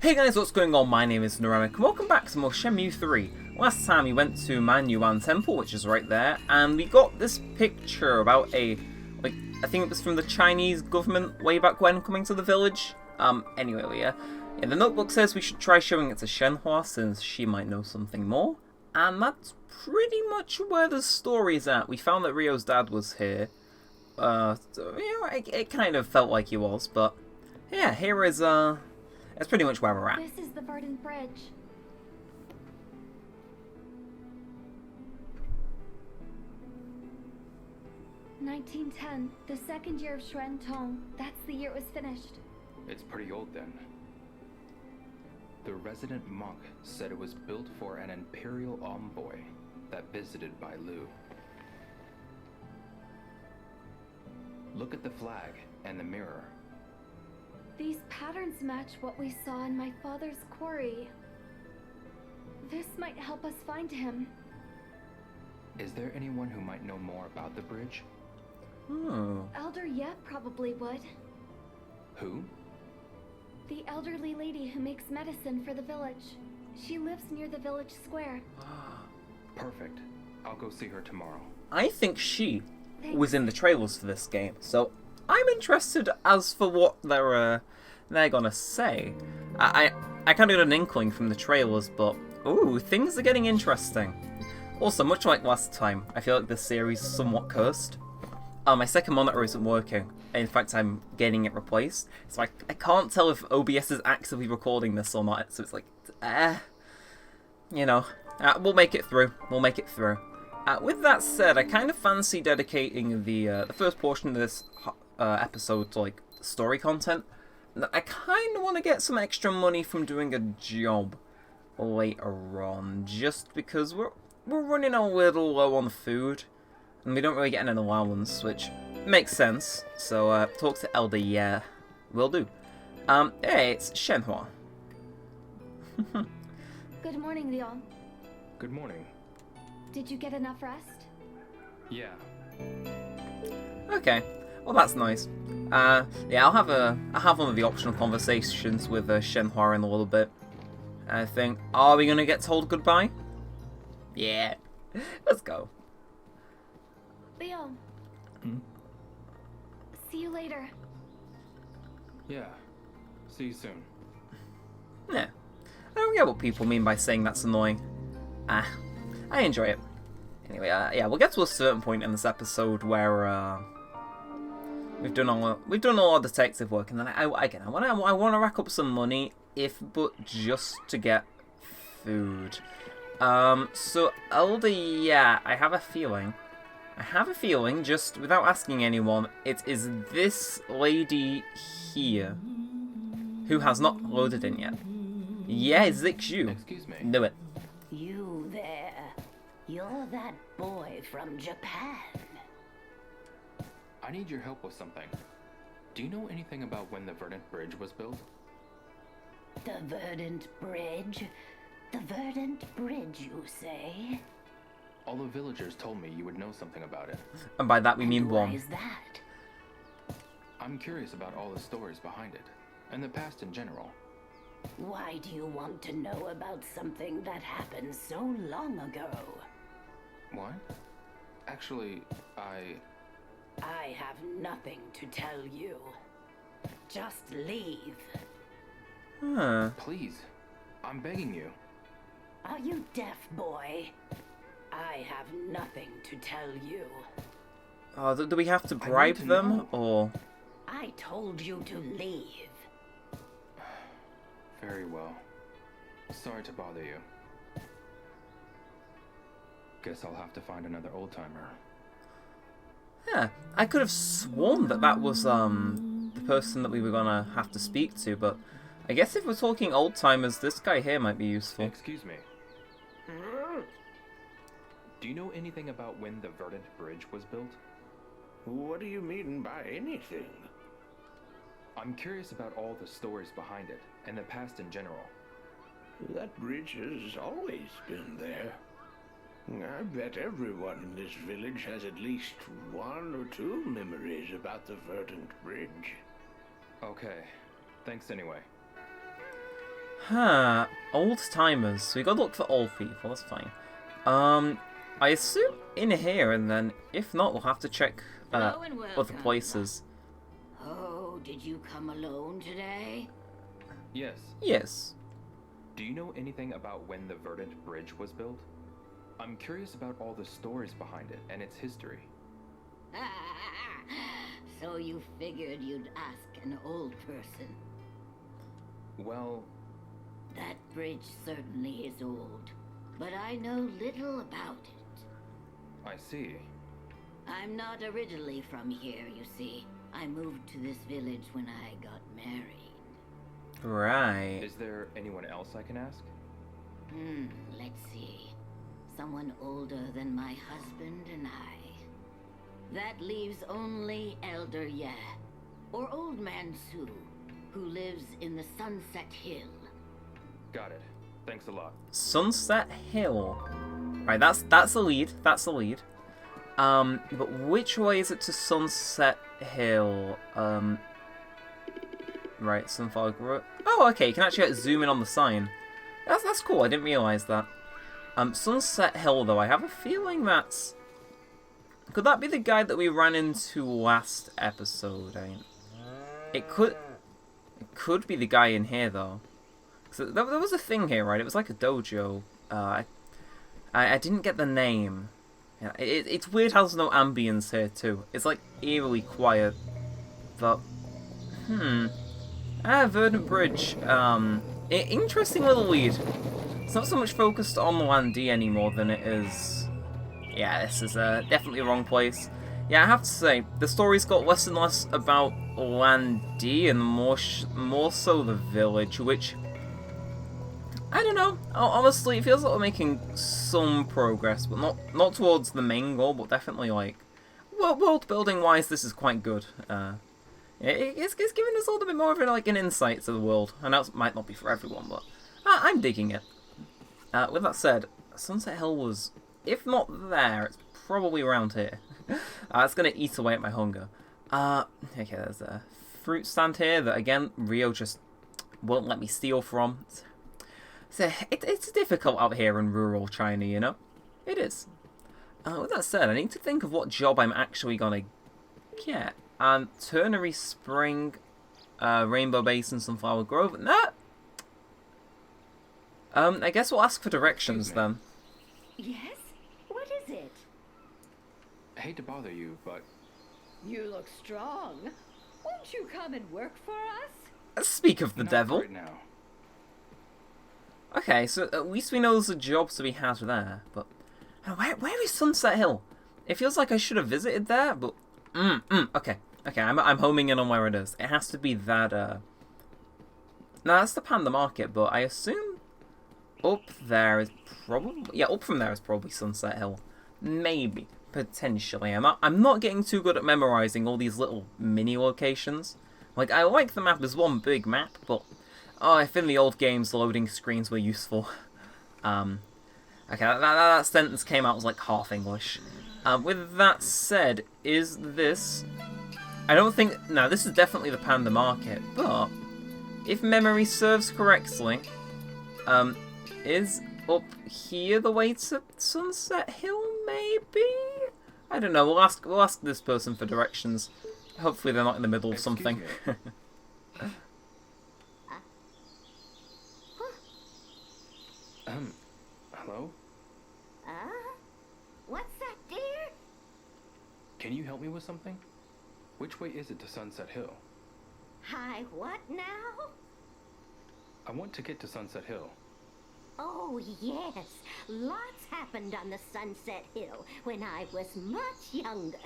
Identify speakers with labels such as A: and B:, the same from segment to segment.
A: Hey guys, what's going on? My name is Neremik and welcome back to more Shenmue 3. Last time we went to Manyuan Temple, which is right there, and we got this picture about I think it was from the Chinese government way back when coming to the village. Anyway, yeah, the notebook says we should try showing it to Shenhua since she might know something more. And that's pretty much where the story's at. We found that Ryo's dad was here. It kind of felt like he was, but yeah, here is, that's pretty much where we're at.
B: This is the Verdant Bridge. "1910, the second year of Xuan Tong. That's the year it was finished."
C: It's pretty old then. The resident monk said it was built for an imperial envoy that visited Bailu. Look at the flag and the mirror.
B: These patterns match what we saw in my father's quarry. This might help us find him.
C: Is there anyone who might know more about the bridge?
B: Elder Yep probably would.
C: Who?
B: The elderly lady who makes medicine for the village. She lives near the village square.
C: Perfect. I'll go see her tomorrow.
A: I think she
B: Thanks.
A: was in the trailers for this game, so I'm interested as for what they're gonna say. I kind of got an inkling from the trailers, but ooh, things are getting interesting. Also, much like last time, I feel like this series is somewhat cursed. My second monitor isn't working. In fact, I'm getting it replaced, so I can't tell if OBS is actively recording this or not. So it's like, we'll make it through. We'll make it through. With that said, I kind of fancy dedicating the first portion of this episode to like story content. I kind of want to get some extra money from doing a job later on, just because we're running a little low on food, and we don't really get an allowance, which makes sense. So talk to Elder, yeah, will do. Hey, it's Shenhua.
B: Good morning, Leon.
C: Good morning.
B: Did you get enough rest?
C: Yeah.
A: Okay, well that's nice. Yeah, I'll have one of the optional conversations with Shenhua in a little bit. I think. Are we gonna get told goodbye? Yeah, let's go.
B: Leon. See you later.
C: Yeah. See you soon.
A: Yeah, I don't get what people mean by saying that's annoying. I enjoy it. Anyway, yeah, we'll get to a certain point in this episode where we've done a lot of detective work, and then I want to rack up some money, but just to get food. So Elder, yeah, I have a feeling, just without asking anyone, it is this lady here who has not loaded in yet. Yeah, it's you.
C: Excuse me.
A: Knew it.
D: You there. You're that boy from Japan.
C: I need your help with something. Do you know anything about when the Verdant Bridge was built?
D: The Verdant Bridge? The Verdant Bridge, you say?
C: All the villagers told me you would know something about it.
A: And by that we mean
D: And why
A: one.
D: is that?
C: I'm curious about all the stories behind it, and the past in general.
D: Why do you want to know about something that happened so long ago?
C: What? Actually, I
D: have nothing to tell you. Just leave.
A: Huh.
C: Please, I'm begging you.
D: Are you deaf, boy? I have nothing to tell you.
A: Do we have to bribe
C: to
A: them,
C: know.
A: or?
D: I told you to leave.
C: Very well. Sorry to bother you. Guess I'll have to find another old-timer.
A: Yeah, I could have sworn that was the person that we were gonna have to speak to, but I guess if we're talking old timers, this guy here might be useful.
C: Excuse me. Do you know anything about when the Verdant Bridge was built?
E: What do you mean by anything?
C: I'm curious about all the stories behind it, and the past in general.
E: That bridge has always been there. I bet everyone in this village has at least one or two memories about the Verdant Bridge.
C: Okay. Thanks anyway.
A: Huh. Old timers. So we gotta look for old people. That's fine. I assume in here, and then if not, we'll have to check
D: Hello and
A: other
D: welcome.
A: places.
D: Oh, did you come alone today?
C: Yes.
A: Yes.
C: Do you know anything about when the Verdant Bridge was built? I'm curious about all the stories behind it and its history.
D: So you figured you'd ask an old person.
C: Well,
D: That bridge certainly is old, but I know little about it.
C: I see.
D: I'm not originally from here, you see. I moved to this village when I got married.
A: Right.
C: Is there anyone else I can ask?
D: Let's see. Someone older than my husband and I. That leaves only Elder Ye, or Old Man Su, who lives in the Sunset Hill.
C: Got it. Thanks a lot.
A: Sunset Hill. Right, that's a lead. That's a lead. But which way is it to Sunset Hill? Right, Sunflower Grove. Oh, okay, you can actually zoom in on the sign. That's cool, I didn't realise that. Sunset Hill, though, I have a feeling that's... Could that be the guy that we ran into last episode? It could be the guy in here, though. So there was a thing here, right? It was like a dojo. I didn't get the name. Yeah, it's weird how there's no ambience here, too. It's, like, eerily quiet. But, Verdant Bridge. Interesting little lead. It's not so much focused on the Landee anymore than it is... Yeah, this is definitely the wrong place. Yeah, I have to say, the story's got less and less about Landee and more so the village, which... I don't know. Honestly, it feels like we're making some progress, but not towards the main goal, but definitely, like... Well, world building-wise, this is quite good. It's giving us a little bit more of an insight to the world. I know it might not be for everyone, but I'm digging it. With that said, Sunset Hill was, if not there, it's probably around here. It's going to eat away at my hunger. Okay, there's a fruit stand here that, again, Ryo just won't let me steal from. So it's difficult out here in rural China, you know? It is. With that said, I need to think of what job I'm actually going to get. And Ternary Spring, Rainbow Basin, Sunflower Grove. Nah. I guess we'll ask for directions then.
D: Yes? What is it?
C: I hate to bother you, but
D: You look strong. Won't you come and work for us?
A: Speak of the
C: not
A: devil.
C: right now.
A: Okay, so at least we know there's a job to be had there. But where is Sunset Hill? It feels like I should have visited there, but okay. I'm homing in on where it is. It has to be that. No, that's the Panda Market, but I assume up there is probably up from there is probably Sunset Hill. Maybe, potentially. I'm not getting too good at memorizing all these little mini locations. Like, I like the map as one big map, but if in the old games loading screens were useful. Okay, that sentence came out as like half English. With that said, is this... I don't think... No, this is definitely the Panda Market, but if memory serves correctly, is up here the way to Sunset Hill, maybe? I don't know, we'll ask this person for directions. Hopefully they're not in the middle of something.
C: Hello?
D: What's that, dear?
C: Can you help me with something? Which way is it to Sunset Hill?
D: Hi, what now?
C: I want to get to Sunset Hill.
F: Oh, yes. Lots happened on the Sunset Hill when I was much younger.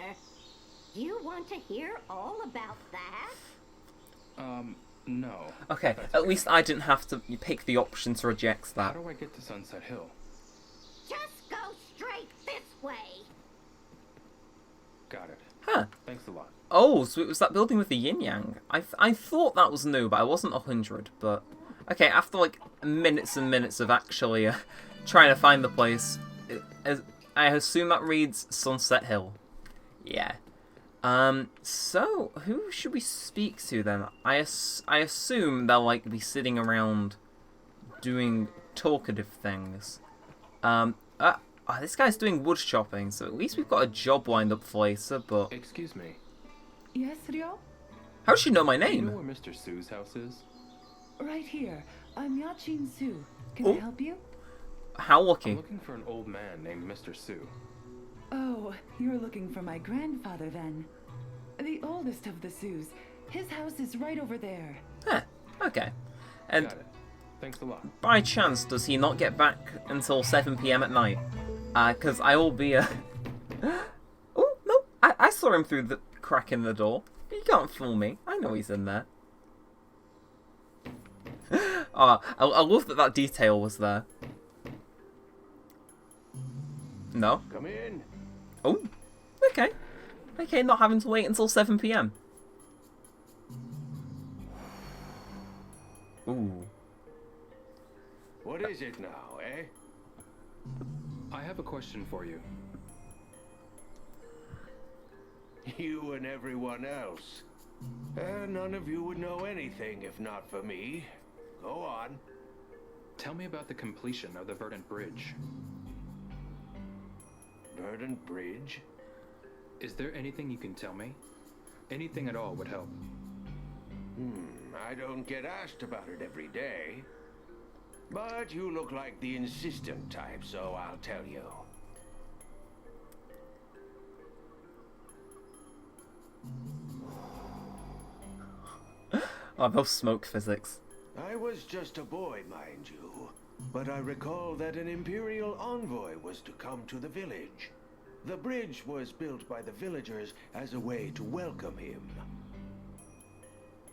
F: You want to hear all about that?
C: No.
A: Okay, at least I didn't have to pick the option to reject
C: How
A: that.
C: do I get to Sunset Hill?
F: Just go straight this way.
C: Got it.
A: Huh.
C: Thanks a lot.
A: Oh, so it was that building with the yin-yang. I thought that was new, but I wasn't 100. But, okay, after like minutes and minutes of actually trying to find the place, I assume that reads Sunset Hill. Yeah. So, who should we speak to then? I assume they'll like be sitting around doing talkative things. This guy's doing wood chopping, so at least we've got a job lined up for later, but...
C: Excuse me.
G: Yes, Ryo?
A: How does she know my
C: Do you
A: name?
C: know where Mr. Su's house is?
G: Right here. I'm Yachin Su. Can
A: Oh.
G: I help you?
A: How
C: I'm
A: lucky.
C: looking for an old man named Mr. Su.
G: Oh, you're looking for my grandfather then. The oldest of the Sus. His house is right over there.
A: Huh, okay. And
C: Got it. Thanks a lot.
A: by chance, does he not get back until 7 PM at night? Because I will be Oh, no, I saw him through the crack in the door. You can't fool me. I know he's in there. I love that detail was there. No?
E: Come in.
A: Oh, okay. Okay, not having to wait until 7 PM. Ooh.
E: What is it now, eh?
C: I have a question for you.
E: You and everyone else. None of you would know anything if not for me. Go on.
C: Tell me about the completion of the Verdant Bridge.
E: Verdant Bridge?
C: Is there anything you can tell me? Anything at all would help.
E: I don't get asked about it every day. But you look like the insistent type, so I'll tell you.
A: I love smoke physics.
E: I was just a boy, mind you. But I recall that an Imperial envoy was to come to the village. The bridge was built by the villagers as a way to welcome him.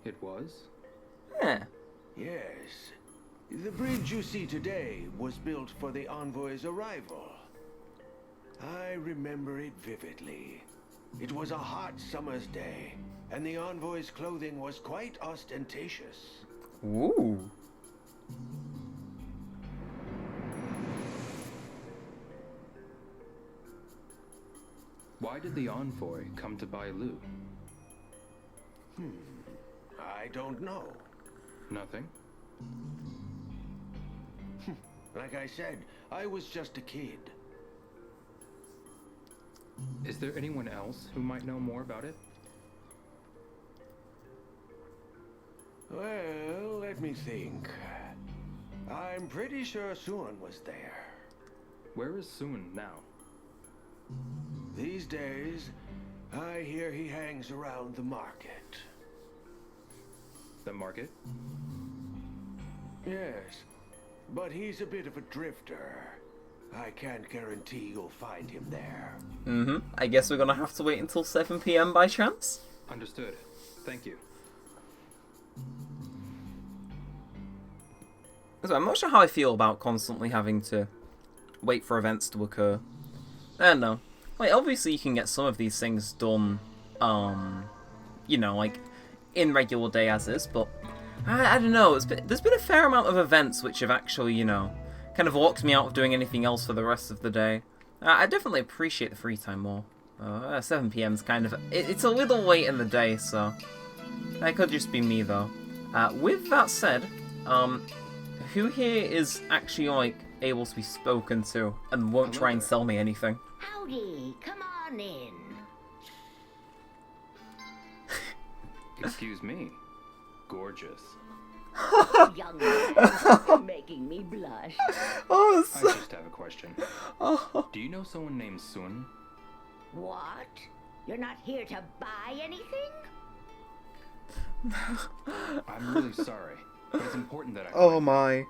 C: It was?
A: Yeah.
E: Yes. The bridge you see today was built for the envoy's arrival. I remember it vividly. It was a hot summer's day, and the envoy's clothing was quite ostentatious.
A: Ooh.
C: Why did the envoy come to Bailu?
E: I don't know.
C: Nothing?
E: Like I said, I was just a kid.
C: Is there anyone else who might know more about it?
E: Well, let me think. I'm pretty sure Suan was there.
C: Where is Sun now?
E: These days, I hear he hangs around the market.
C: The market?
E: Yes, but he's a bit of a drifter. I can't guarantee you'll find him there.
A: I guess we're gonna have to wait until 7 PM by chance?
C: Understood. Thank you.
A: So I'm not sure how I feel about constantly having to wait for events to occur. I don't know. Like, obviously you can get some of these things done, you know, like, in regular day as is, but I don't know, there's been a fair amount of events which have actually, you know, kind of locked me out of doing anything else for the rest of the day. I definitely appreciate the free time more. 7 PM's kind of... It's a little late in the day, so... That could just be me, though. With that said, who here is actually, like, able to be spoken to and won't try and sell me anything?
D: Howdy, come on in.
C: Excuse me. Gorgeous.
D: Young man, making me blush.
A: Oh,
C: I just have a question.
A: oh.
C: Do you know someone named Sun?
D: What? You're not here to buy anything?
C: I'm really sorry, but it's important that I
A: Oh
C: find
A: my.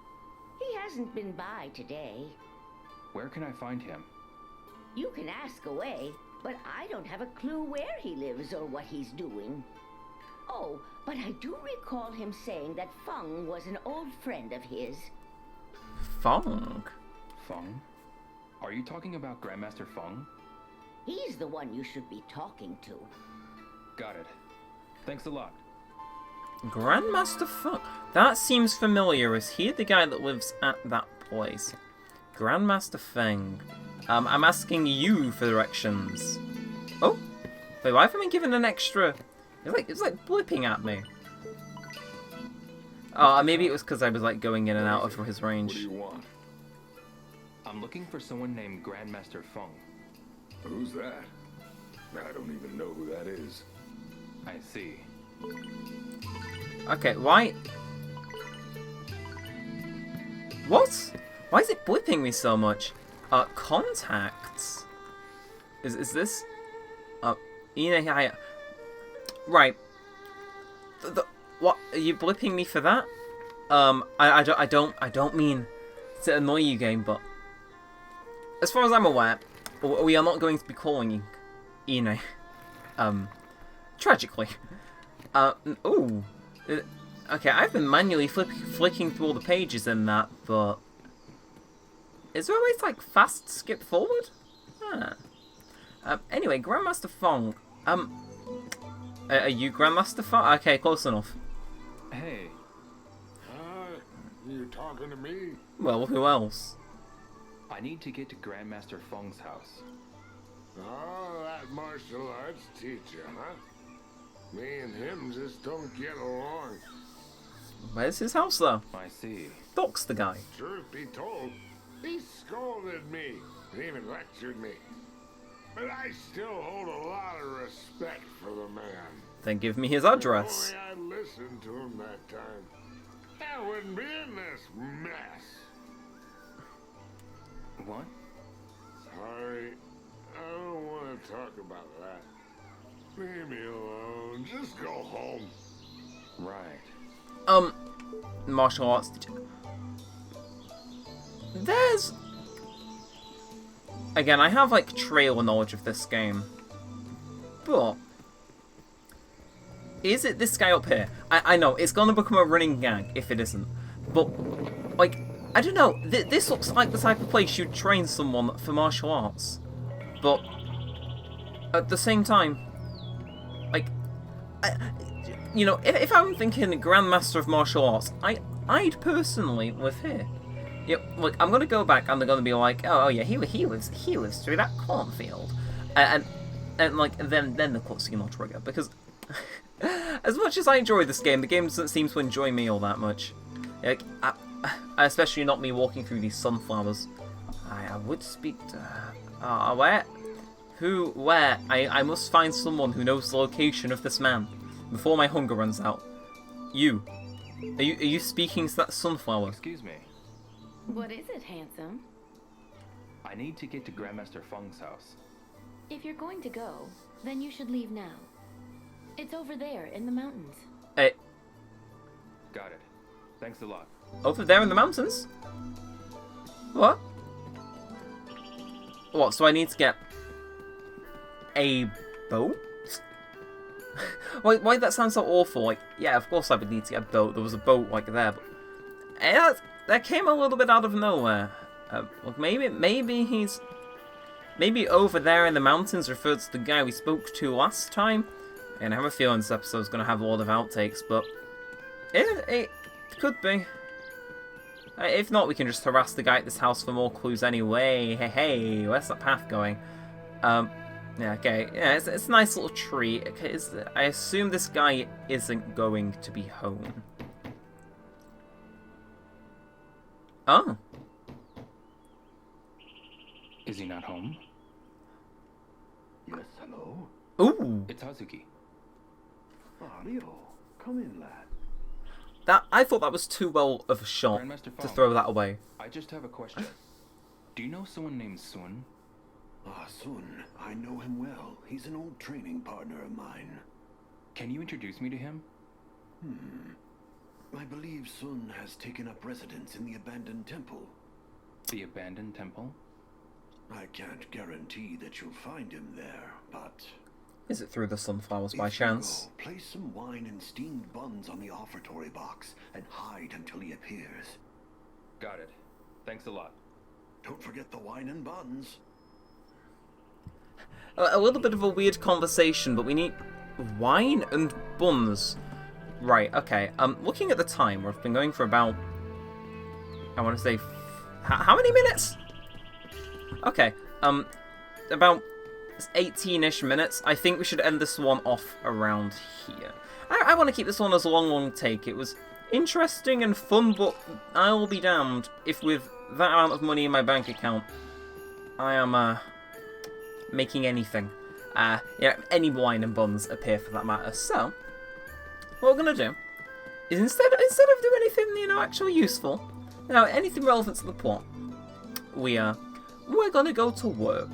D: He hasn't been by today.
C: him. Where can I find him?
D: You can ask away, but I don't have a clue where he lives or what he's doing. Oh, but I do recall him saying that Fung was an old friend of his.
A: Fung?
C: Fung? Are you talking about Grandmaster Fung?
D: He's the one you should be talking to.
C: Got it. Thanks a lot.
A: Grandmaster Fung? That seems familiar. Is he the guy that lives at that place? Grandmaster Feng. I'm asking you for directions. Oh? Wait, why have I been given an extra... It's like blipping at me. Oh, maybe it was because I was like going in and out of his
H: What
A: range.
H: do you want?
C: I'm looking for someone named Grandmaster Fung.
H: Who's that? I don't even know who that is.
C: I see.
A: Okay, why? What? Why is it blipping me so much? Contacts? Is this? Ine, right. What? Are you blipping me for that? I don't mean to annoy you, game, but as far as I'm aware, we are not going to be calling Ine. Tragically. Ooh. Okay, I've been manually flicking through all the pages in that, but is there a way to like fast skip forward? Huh. Anyway, Grandmaster Fung. Are you Grandmaster Fung? Okay, close enough.
C: Hey,
H: You talking to me?
A: Well, who else?
C: I need to get to Grandmaster Fung's house.
H: Oh, that martial arts teacher, huh? Me and him just don't get along.
A: Where's his house, though?
C: I see.
A: Doc's the guy.
H: Truth be told, he scolded me and even lectured me. But I still hold a lot of respect for the man.
A: Then give me his address.
H: If only I'd listened to him that time, I wouldn't be in this mess.
C: What?
H: Sorry, I don't want to talk about that. Leave me alone. Just go home.
C: Right.
A: Martial arts teacher. There's... Again, I have, like, trailer knowledge of this game. But... is it this guy up here? I know, it's gonna become a running gag if it isn't. But, like, I don't know. This looks like the type of place you'd train someone for martial arts. But, at the same time, like, you know, if I'm thinking Grandmaster of Martial Arts, I'd personally live here. Yep, look, I'm gonna go back and they're gonna be like, oh yeah, he lives through that cornfield, and like then the cutscene will trigger, because as much as I enjoy this game, the game doesn't seem to enjoy me all that much. Like, especially not me walking through these sunflowers. I would speak to where? Who? Where? I must find someone who knows the location of this man before my hunger runs out. You. Are you speaking to that sunflower?
C: Excuse me.
B: What is it, handsome?
C: I need to get to Grandmaster Fung's house.
B: If you're going to go, then you should leave now. It's over there in the mountains.
A: Hey,
C: Got it. Thanks a lot.
A: over there in the mountains? What? What, so I need to get a boat? Why that sounds so awful? Like, yeah, of course I would need to get a boat. There was a boat, like, there, but... that came a little bit out of nowhere. Look, maybe he's... maybe over there in the mountains refers to the guy we spoke to last time. And I have a feeling this episode's going to have a lot of outtakes, but... It could be. If not, we can just harass the guy at this house for more clues anyway. Hey, where's that path going? Yeah, okay. Yeah, it's a nice little tree. Okay, I assume this guy isn't going to be home. Oh.
C: Is he not home?
E: Yes, hello?
A: Ooh.
C: It's Hazuki.
E: Ryo, come in, lad.
A: I thought that was too well of a shot
C: Grandmaster
A: to
C: Fung.
A: throw that away.
C: I just have a question. Do you know someone named Sun?
E: Sun, I know him well. He's an old training partner of mine.
C: Can you introduce me to him?
E: I believe Sun has taken up residence in the abandoned temple.
C: The abandoned temple?
E: I can't guarantee that you'll find him there, but...
A: Is it through the sunflowers by
E: if you
A: chance?
E: go, place some wine and steamed buns on the offertory box and hide until he appears.
C: Got it. Thanks a lot.
E: Don't forget the wine and buns.
A: A little bit of a weird conversation, but we need wine and buns. Right, okay. Looking at the time, we've been going for about... I want to say... how many minutes? Okay, about 18-ish minutes. I think we should end this one off around here. I want to keep this one as a long take. It was interesting and fun, but I will be damned if with that amount of money in my bank account, I am making anything. Any wine and buns appear for that matter. So, what we're gonna do is instead of doing anything, actually useful, anything relevant to the plot, we're gonna go to work.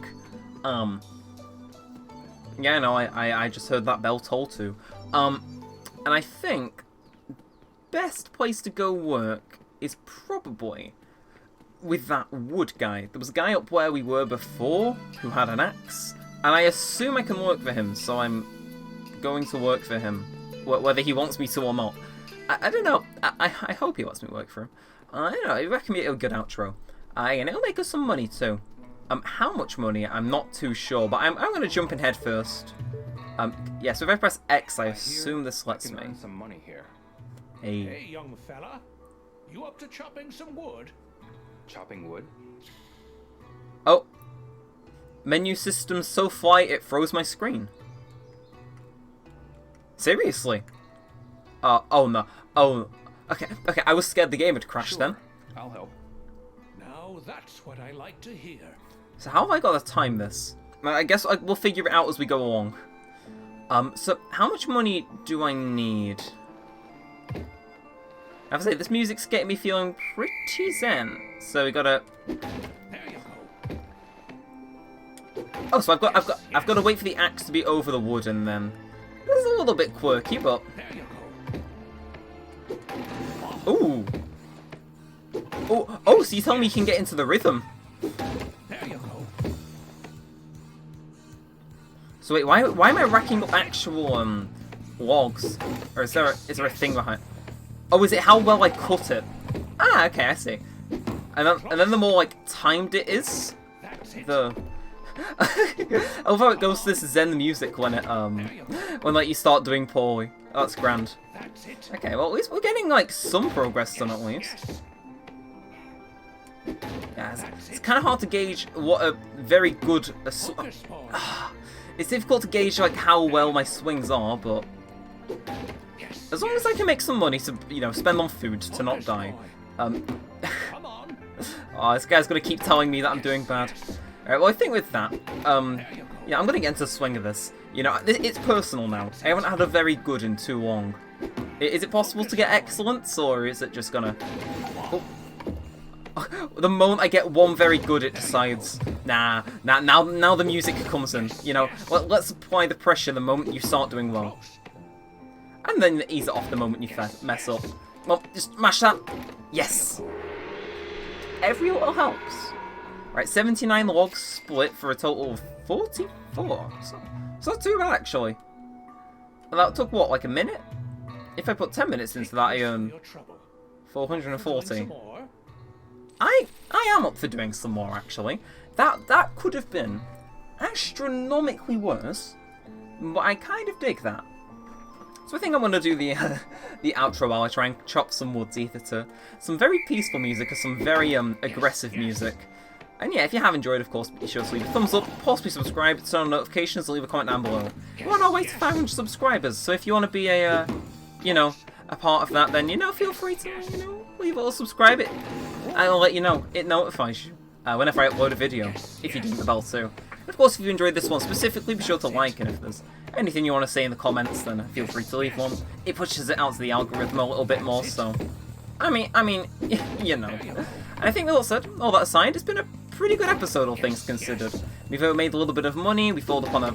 A: Yeah, no, I just heard that bell toll too. And I think best place to go work is probably with that wood guy. There was a guy up where we were before who had an axe, and I assume I can work for him, so I'm going to work for him, whether he wants me to or not. I don't know. I hope he lets me work for him. I don't know. I reckon it'll be a good outro. And it'll make us some money too. How much money? I'm not too sure, but I'm going to jump in head first. Yeah, so if I press X, I assume this lets me.
C: Earn some money here.
I: Hey, young fella. You up to chopping some wood?
C: Chopping wood?
A: Oh. Menu system so fly it froze my screen. Seriously? Oh no. Oh, okay, I was scared the game had crashed then.
C: I'll help.
I: Now that's what I like to hear.
A: So how have I got to time this? I guess we'll figure it out as we go along. So how much money do I need? I have to say, this music's getting me feeling pretty zen. So we gotta...
I: There you go.
A: Oh, so I've got to wait for the axe to be over the wood, and then... This is a little bit quirky, but...
I: There you go.
A: Ooh. Oh, so you tell me you can get into the rhythm.
I: There you go.
A: So wait, why am I racking up actual logs? Or is there a thing behind? Oh, is it how well I cut it? Ah, okay, I see. And then the more like timed it is, the I love how it goes to this Zen music when it when like you start doing poorly. Oh, that's grand. Okay, well at least we're getting like some progress done at least. Yeah, it's kind of hard to gauge what a very good. It's difficult to gauge like how well my swings are, but as long as I can make some money to spend on food to not die. Oh, this guy's gonna keep telling me that I'm doing bad. Alright, well I think with that, yeah, I'm gonna get into the swing of this. It's personal now. I haven't had a very good in too long. Is it possible to get excellence, or is it just gonna... Oh. The moment I get one very good, it decides, now the music comes in. Let's apply the pressure the moment you start doing well. And then ease it off the moment you mess up. Well, just mash that. Yes! Every little helps. Right, 79 logs split for a total of 44. So it's not too bad, actually. And that took, what, like a minute? If I put 10 minutes into that, I earn 440. I am up for doing some more, actually. That could have been astronomically worse, but I kind of dig that. So I think I'm going to do the outro while I try and chop some woods, either to some very peaceful music or some very aggressive music. And yeah, if you have enjoyed, of course, be sure to leave a thumbs up, possibly subscribe, turn on notifications, and leave a comment down below. We're on our way to 500 subscribers, so if you want to be a part of that, then, feel free to, leave a little subscribe. I'll let you know. It notifies you whenever I upload a video, if you ding the bell too. And of course, if you enjoyed this one specifically, be sure to like, and if there's anything you want to say in the comments, then feel free to leave one. It pushes it out to the algorithm a little bit more, so... I mean, And I think with all that aside, it's been a pretty good episode, all things considered. We've made a little bit of money, we followed up on a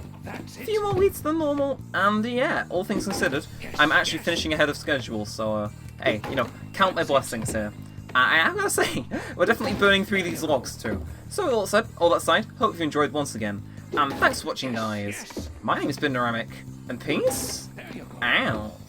A: few more leads than normal, and yeah, all things considered, I'm actually finishing ahead of schedule, so, hey, count my blessings here. I'm gonna say, we're definitely burning through these logs too. So with all that aside, hope you enjoyed once again, and thanks for watching, guys. My name has been Neremik, and peace out.